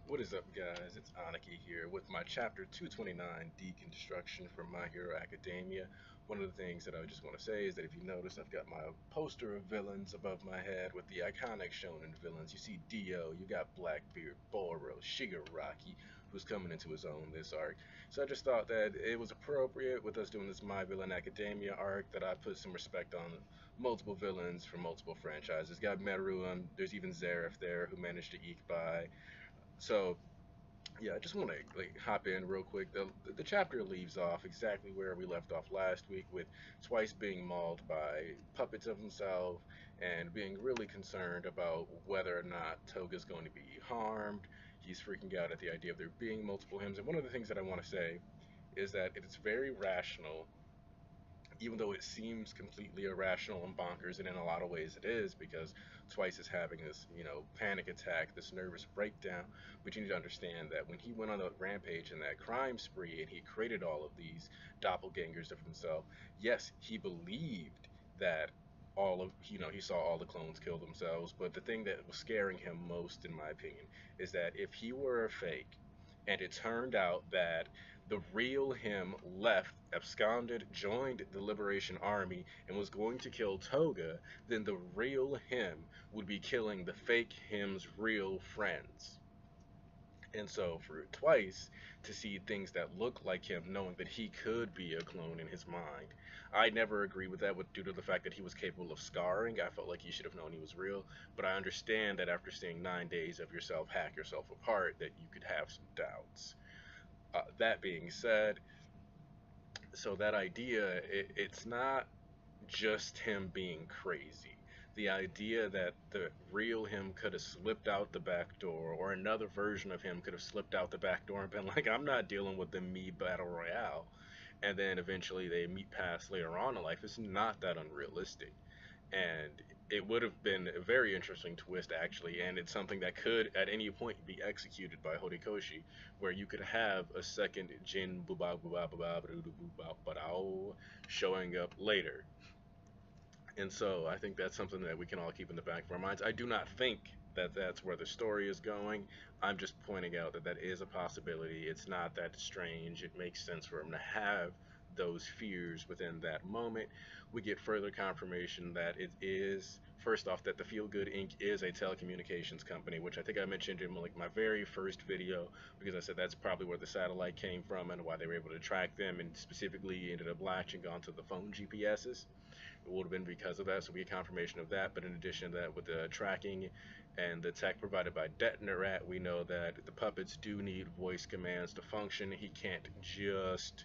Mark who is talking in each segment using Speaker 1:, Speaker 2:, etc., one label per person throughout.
Speaker 1: What is up, guys? It's Aniki here with my chapter 229 Deconstruction from My Hero Academia. One of the things that I just want to say is that if you notice, I've got my poster of villains above my head with the iconic shonen villains. You see Dio, you got Blackbeard, Boros, Shigaraki, who's coming into his own this arc. So I just thought that it was appropriate with us doing this My Villain Academia arc that I put some respect on multiple villains from multiple franchises. Got Meru, there's even Zareth there who managed to eke by. So yeah, I just want to hop in real quick. The chapter leaves off exactly where we left off last week, with Twice being mauled by puppets of himself and being really concerned about whether or not Toga's going to be harmed. He's freaking out at the idea of there being multiple hymns. And one of the things that I want to say is that it's very rational, even though it seems completely irrational and bonkers, and in a lot of ways it is, because Twice is having this, panic attack, this nervous breakdown. But you need to understand that when he went on the rampage and that crime spree, and he created all of these doppelgangers of himself, yes, he believed that he saw all the clones kill themselves. But the thing that was scaring him most, in my opinion, is that if he were a fake, and it turned out that the real him left, absconded, joined the Liberation Army, and was going to kill Toga, then the real him would be killing the fake him's real friends. And so for Twice to see things that look like him, knowing that he could be a clone in his mind, I never agree with that due to the fact that he was capable of scarring. I felt like he should have known he was real, but I understand that after seeing 9 days of yourself hack yourself apart, that you could have some doubts. That being said, so that idea, it's not just him being crazy. The idea that the real him could have slipped out the back door, or another version of him could have slipped out the back door and been like, I'm not dealing with the me battle royale. And then eventually they meet past later on in life. It's not that unrealistic. And it would have been a very interesting twist, actually, and it's something that could at any point be executed by Horikoshi, where you could have a second Jin Bubao showing up later. And so I think that's something that we can all keep in the back of our minds. I do not think that that's where the story is going. I'm just pointing out that that is a possibility. It's not that strange. It makes sense for him to have those fears within that moment. We get further confirmation that it is, first off, that the Feel Good Inc. is a telecommunications company, which I think I mentioned in like my very first video, because I said that's probably where the satellite came from and why they were able to track them, and specifically ended up latching onto the phone GPSs. It would have been because of that, so we get confirmation of that. But in addition to that, with the tracking and the tech provided by Detonarat, we know that the puppets do need voice commands to function. He can't just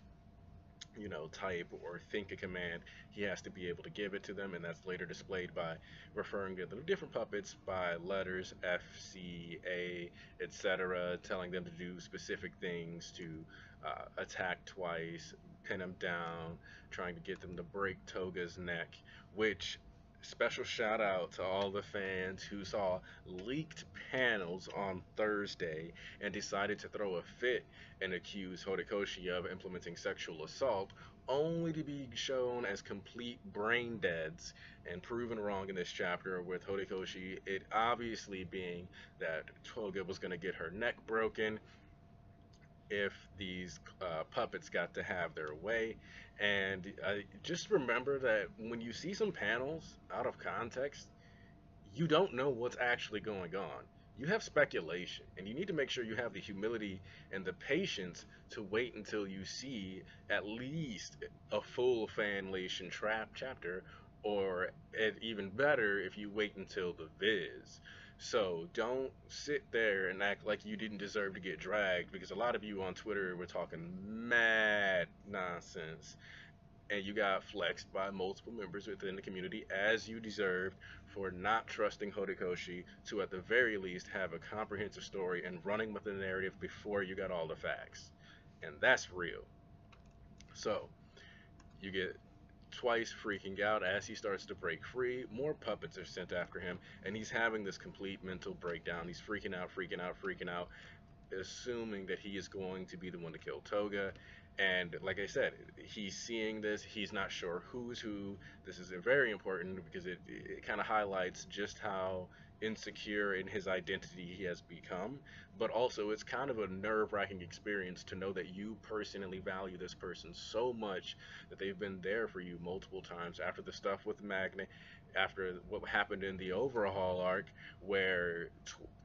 Speaker 1: type or think a command. He has to be able to give it to them, and that's later displayed by referring to the different puppets by letters F, C, A, etc., telling them to do specific things to attack Twice, pin him down, trying to get them to break Toga's neck, which special shout out to all the fans who saw leaked panels on Thursday and decided to throw a fit and accuse Horikoshi of implementing sexual assault, only to be shown as complete brain deads and proven wrong in this chapter, with Horikoshi it obviously being that Toga was going to get her neck broken if these puppets got to have their way. And just remember that when you see some panels out of context, you don't know what's actually going on. You have speculation, and you need to make sure you have the humility and the patience to wait until you see at least a full fanlation trap chapter, or even better, if you wait until the viz. So don't sit there and act like you didn't deserve to get dragged, because a lot of you on Twitter were talking mad nonsense and you got flexed by multiple members within the community, as you deserved, for not trusting Horikoshi to at the very least have a comprehensive story and running with the narrative before you got all the facts. And that's real. So you get Twice freaking out as he starts to break free. More puppets are sent after him, and he's having this complete mental breakdown. He's freaking out, freaking out, freaking out, assuming that he is going to be the one to kill Toga. And like I said, he's seeing this. He's not sure who's who. This is very important because it kind of highlights just how insecure in his identity he has become, but also it's kind of a nerve-wracking experience to know that you personally value this person so much that they've been there for you multiple times after the stuff with Magna, after what happened in the overhaul arc, where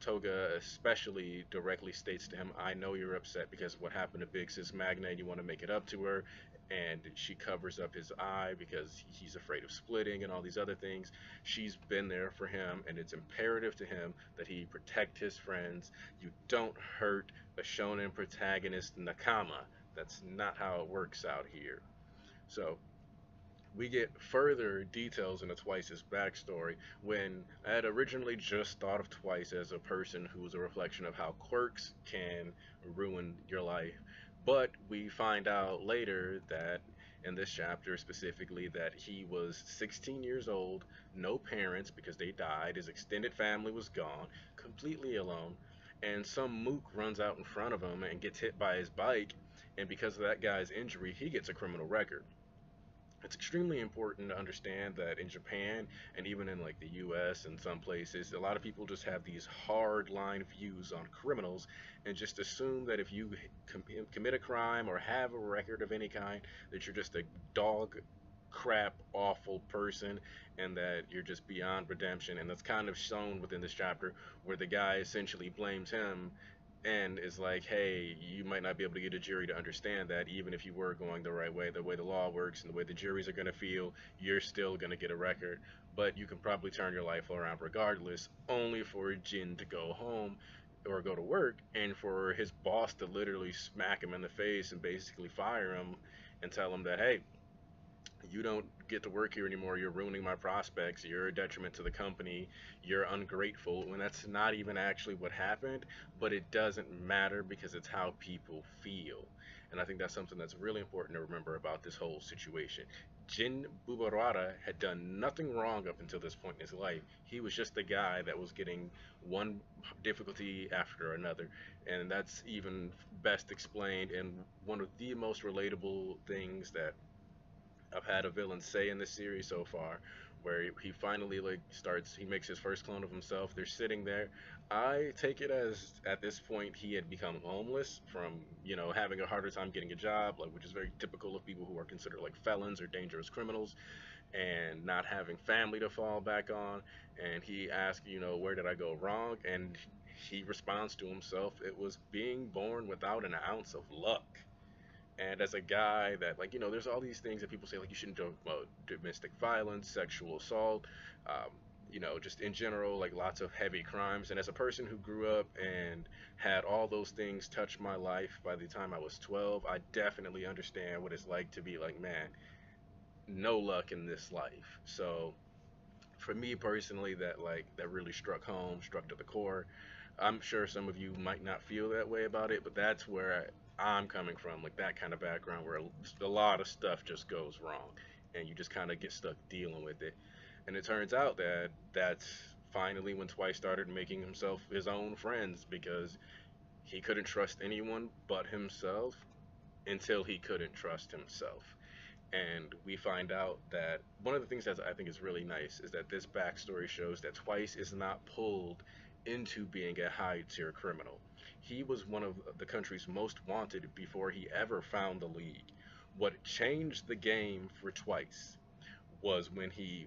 Speaker 1: Toga especially directly states to him, I know you're upset because of what happened to Big Sis Magna and you want to make it up to her. And she covers up his eye because he's afraid of splitting and all these other things. She's been there for him, and it's imperative to him that he protect his friends. You don't hurt a shonen protagonist nakama. That's not how it works out here. So we get further details into Twice's backstory when I had originally just thought of Twice as a person who was a reflection of how quirks can ruin your life. But we find out later that in this chapter specifically that he was 16 years old, no parents because they died, his extended family was gone, completely alone, and some mook runs out in front of him and gets hit by his bike, and because of that guy's injury, he gets a criminal record. It's extremely important to understand that in Japan and even in like the US and some places, a lot of people just have these hard line views on criminals and just assume that if you commit a crime or have a record of any kind, that you're just a dog crap awful person and that you're just beyond redemption. And that's kind of shown within this chapter where the guy essentially blames him and is like, hey, you might not be able to get a jury to understand that even if you were going the way the law works and the way the juries are going to feel, you're still going to get a record. But you can probably turn your life around regardless, only for Jin to go home or go to work and for his boss to literally smack him in the face and basically fire him and tell him that, hey, you don't get to work here anymore. You're ruining my prospects. You're a detriment to the company. You're ungrateful. When that's not even actually what happened, but it doesn't matter because it's how people feel. And I think that's something that's really important to remember about this whole situation. Jin Bubarara had done nothing wrong up until this point in his life. He was just the guy that was getting one difficulty after another. And that's even best explained in one of the most relatable things that I've had a villain say in this series so far, where he finally like starts, he makes his first clone of himself. They're sitting there. I take it as at this point he had become homeless from having a harder time getting a job, like which is very typical of people who are considered like felons or dangerous criminals, and not having family to fall back on. And he asks, where did I go wrong? And he responds to himself, it was being born without an ounce of luck. And as a guy that, like, there's all these things that people say, like, you shouldn't talk about domestic violence, sexual assault, um, just in general, like, lots of heavy crimes. And as a person who grew up and had all those things touch my life by the time I was 12, I definitely understand what it's like to be like, man, no luck in this life. So for me personally, that really struck home, struck to the core. I'm sure some of you might not feel that way about it, but that's where I'm coming from, like that kind of background where a lot of stuff just goes wrong and you just kind of get stuck dealing with it. And it turns out that that's finally when Twice started making himself his own friends because he couldn't trust anyone but himself until he couldn't trust himself. And we find out that one of the things that I think is really nice is that this backstory shows that Twice is not pulled into being a high tier criminal. He was one of the country's most wanted before he ever found the league. What changed the game for Twice was when he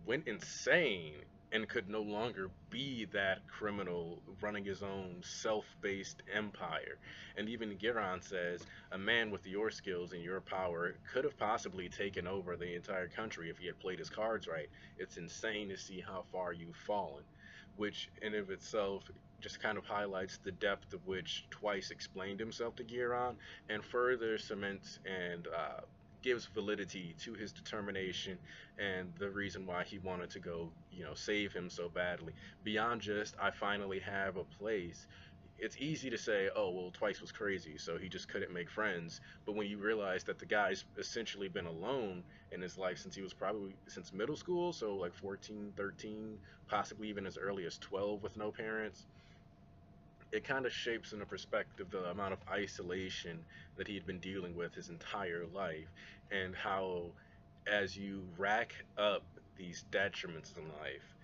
Speaker 1: went insane and could no longer be that criminal running his own self-based empire. And even Giron says, a man with your skills and your power could have possibly taken over the entire country if he had played his cards right. It's insane to see how far you've fallen, which in of itself just kind of highlights the depth of which Twice explained himself to Giron and further cements and gives validity to his determination and the reason why he wanted to go, save him so badly. Beyond just, I finally have a place. It's easy to say, oh, well, Twice was crazy, so he just couldn't make friends. But when you realize that the guy's essentially been alone in his life since he was probably since middle school, so like 14, 13, possibly even as early as 12 with no parents, it kind of shapes in a perspective the amount of isolation that he had been dealing with his entire life and how as you rack up these detriments in life,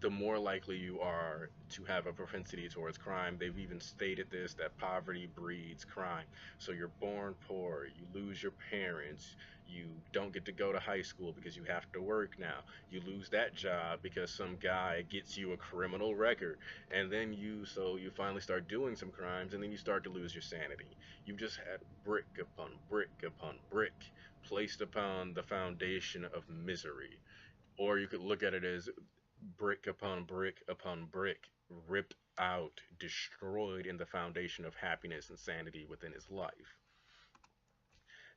Speaker 1: the more likely you are to have a propensity towards crime. They've even stated this, that poverty breeds crime. So you're born poor, you lose your parents, you don't get to go to high school because you have to work now. You lose that job because some guy gets you a criminal record. And then you finally start doing some crimes and then you start to lose your sanity. You've just had brick upon brick upon brick placed upon the foundation of misery. Or you could look at it as brick upon brick upon brick, ripped out, destroyed in the foundation of happiness and sanity within his life.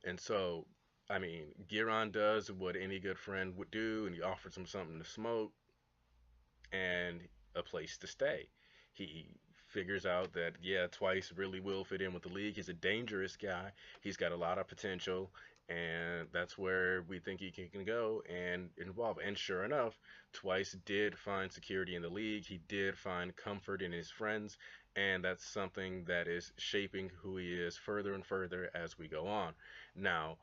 Speaker 1: And so, I mean, Giron does what any good friend would do, and he offers him something to smoke and a place to stay. He figures out that, yeah, Twice really will fit in with the league. He's a dangerous guy. He's got a lot of potential, and that's where we think he can go and involve. And sure enough, Twice did find security in the league. He did find comfort in his friends, and that's something that is shaping who he is further and further as we go on. Now,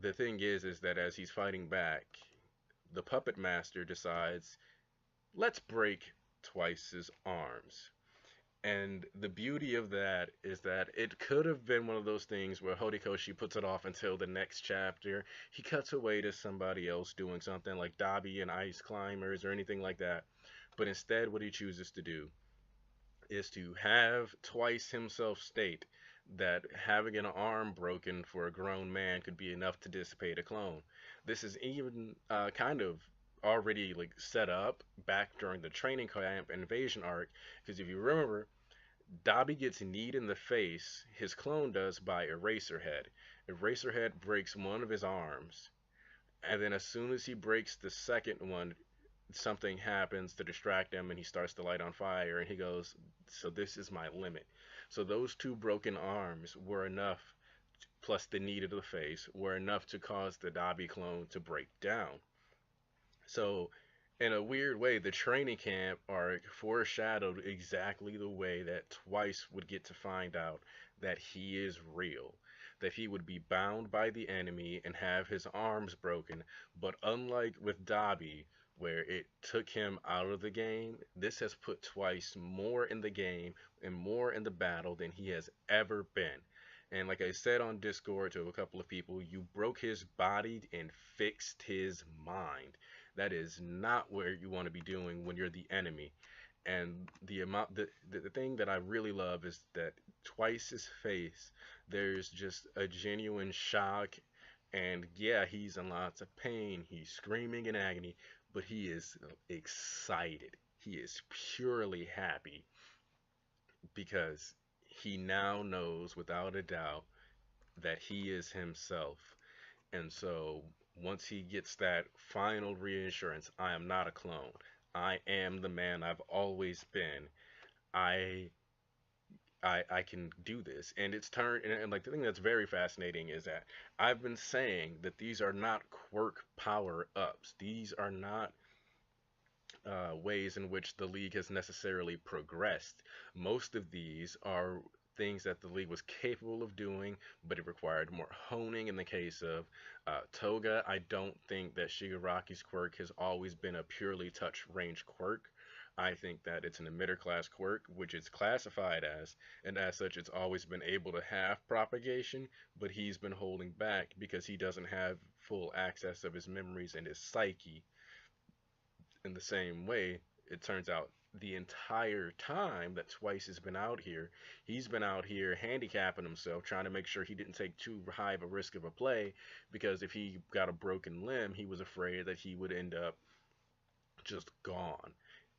Speaker 1: the thing is that as he's fighting back, the puppet master decides, let's break Twice's arms. And the beauty of that is that it could have been one of those things where Horikoshi puts it off until the next chapter. He cuts away to somebody else doing something like Dabi and Ice Climbers or anything like that. But instead, what he chooses to do is to have Twice himself state that having an arm broken for a grown man could be enough to dissipate a clone. This is even kind of already like set up back during the training camp invasion arc, because if you remember, Dobby gets kneed in the face, his clone does, by Eraserhead. Eraserhead breaks one of his arms, and then as soon as he breaks the second one, something happens to distract him and he starts to light on fire and he goes, so this is my limit. So those two broken arms were enough, plus the knee to the face, were enough to cause the Dobby clone to break down. So in a weird way, the training camp arc foreshadowed exactly the way that Twice would get to find out that he is real, that he would be bound by the enemy and have his arms broken. But unlike with Dobby, where it took him out of the game, this has put Twice more in the game and more in the battle than he has ever been. And like I said on Discord to a couple of people, you broke his body and fixed his mind. That is not where you want to be doing when you're the enemy. And the thing that I really love is that Twice's face, there's just a genuine shock, and yeah, he's in lots of pain. He's screaming in agony, but he is excited. He is purely happy because he now knows without a doubt that he is himself. And so once he gets that final reassurance, I am not a clone. I am the man I've always been. I I can do this. And it's turned and like the thing that's very fascinating is that I've been saying that these are not quirk power ups. These are not ways in which the league has necessarily progressed. Most of these are things that the league was capable of doing, but it required more honing. In the case of Toga, I don't think that Shigaraki's quirk has always been a purely touch range quirk. I think that it's an emitter class quirk, which it's classified as, and as such, it's always been able to have propagation, but he's been holding back because he doesn't have full access of his memories and his psyche in the same way. It turns out the entire time that Twice has been out here, he's been out here handicapping himself, trying to make sure he didn't take too high of a risk of a play, because if he got a broken limb, he was afraid that he would end up just gone.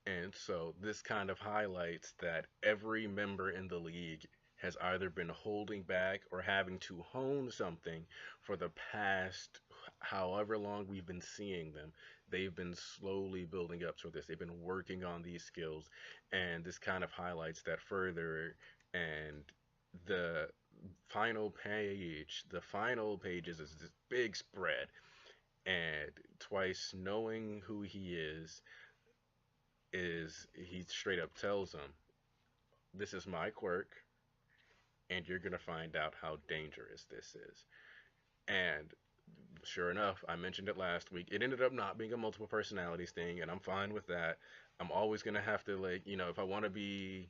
Speaker 1: And so this kind of highlights that every member in the league has either been holding back or having to hone something for the past however long we've been seeing them. They've been slowly building up to this. They've been working on these skills, and this kind of highlights that further. And the the final pages is this big spread, and Twice knowing who is he straight up tells him, "This is my quirk, and you're gonna find out how dangerous this is." And Sure enough, I mentioned it last week. It ended up not being a multiple personalities thing, and I'm fine with that. I'm always gonna have to, like, if I want to be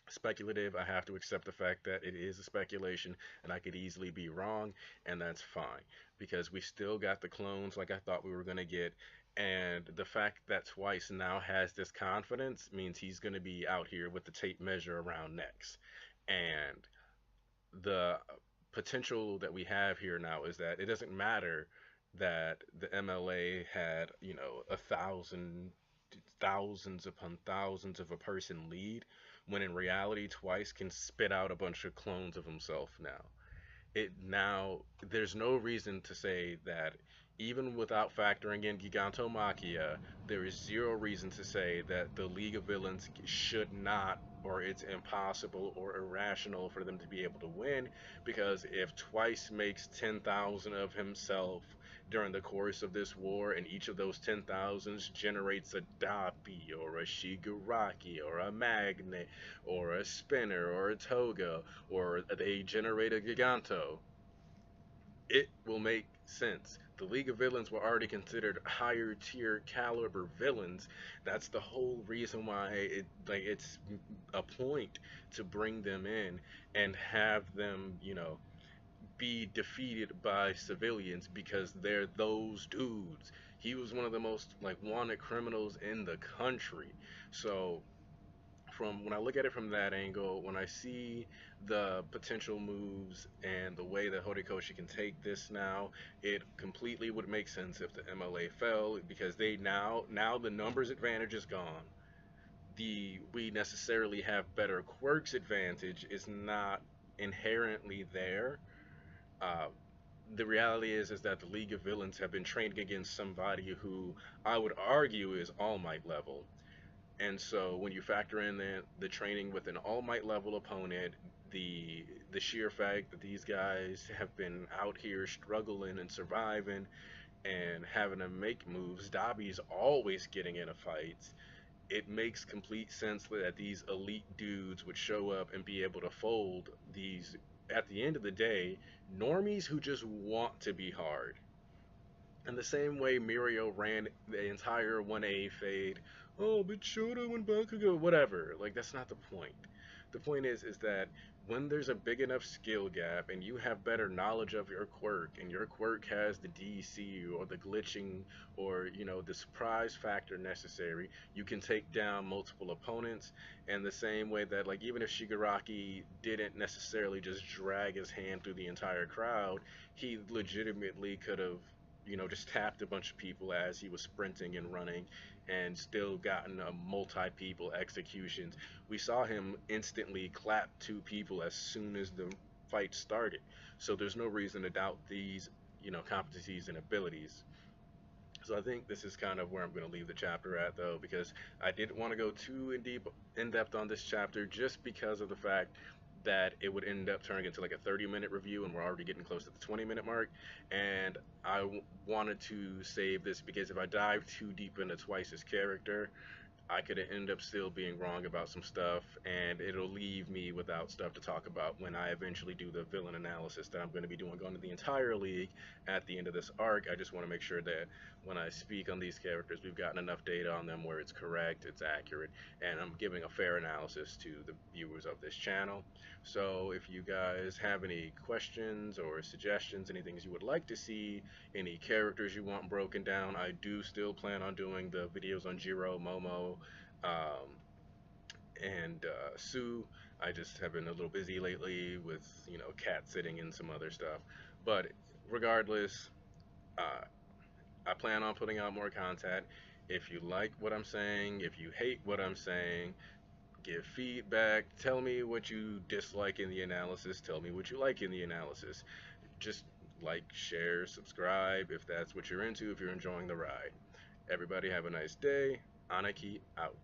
Speaker 1: speculative, I have to accept the fact that it is a speculation and I could easily be wrong, and that's fine because we still got the clones like I thought we were going to get. And the fact that Twice now has this confidence means he's going to be out here with the tape measure around next. And the potential that we have here now is that it doesn't matter that the MLA had, thousands upon thousands of a person lead, when in reality, Twice can spit out a bunch of clones of himself now. It now There's no reason to say that even without factoring in Gigantomachia, there is zero reason to say that the League of Villains should not, or it's impossible or irrational for them to be able to win, because if Twice makes 10,000 of himself during the course of this war, and each of those 10,000s generates a Dapi or a Shigaraki or a Magnet or a Spinner or a Toga, or they generate a Giganto, it will make sense. The League of Villains were already considered higher tier caliber villains. That's the whole reason why it's a point to bring them in and have them, be defeated by civilians because they're those dudes. He was one of the most like wanted criminals in the country. So from when I look at it from that angle, when I see the potential moves and the way that Horikoshi can take this now, it completely would make sense if the MLA fell because they now the numbers advantage is gone. The we necessarily have better quirks advantage is not inherently there. Uh, the reality is that the League of Villains have been training against somebody who I would argue is All Might level, and so when you factor in the training with an All Might level opponent, the sheer fact that these guys have been out here struggling and surviving and having to make moves, Dobby's always getting into fights. It makes complete sense that these elite dudes would show up and be able to fold these, at the end of the day, normies who just want to be hard. In the same way Mirio ran the entire 1A fade, oh, but Shoto and Bakugo, whatever. Like, that's not the point. The point is that when there's a big enough skill gap and you have better knowledge of your quirk and your quirk has the DC or the glitching or, the surprise factor necessary, you can take down multiple opponents. And the same way that, like, even if Shigaraki didn't necessarily just drag his hand through the entire crowd, he legitimately could have, just tapped a bunch of people as he was sprinting and running and still gotten a multi people executions. We saw him instantly clap two people as soon as the fight started. So there's no reason to doubt these, competencies and abilities. So I think this is kind of where I'm going to leave the chapter at, though, because I didn't want to go too in depth on this chapter, just because of the fact that it would end up turning into like a 30-minute review, and we're already getting close to the 20-minute mark. And wanted to save this because if I dive too deep into Twice's character, I could end up still being wrong about some stuff, and it'll leave me without stuff to talk about when I eventually do the villain analysis that I'm going to be doing on the entire league at the end of this arc. I just want to make sure that when I speak on these characters, we've gotten enough data on them where it's correct, it's accurate, and I'm giving a fair analysis to the viewers of this channel. So if you guys have any questions or suggestions, any things you would like to see, any characters you want broken down, I do still plan on doing the videos on Jiro, Momo, um, and Sue. I just have been a little busy lately with, cat sitting and some other stuff. But regardless, uh, I plan on putting out more content. If you like what I'm saying, if you hate what I'm saying, give feedback. Tell me what you dislike in the analysis. Tell me what you like in the analysis. Just like, share, subscribe if that's what you're into, if you're enjoying the ride. Everybody have a nice day. Anaki out.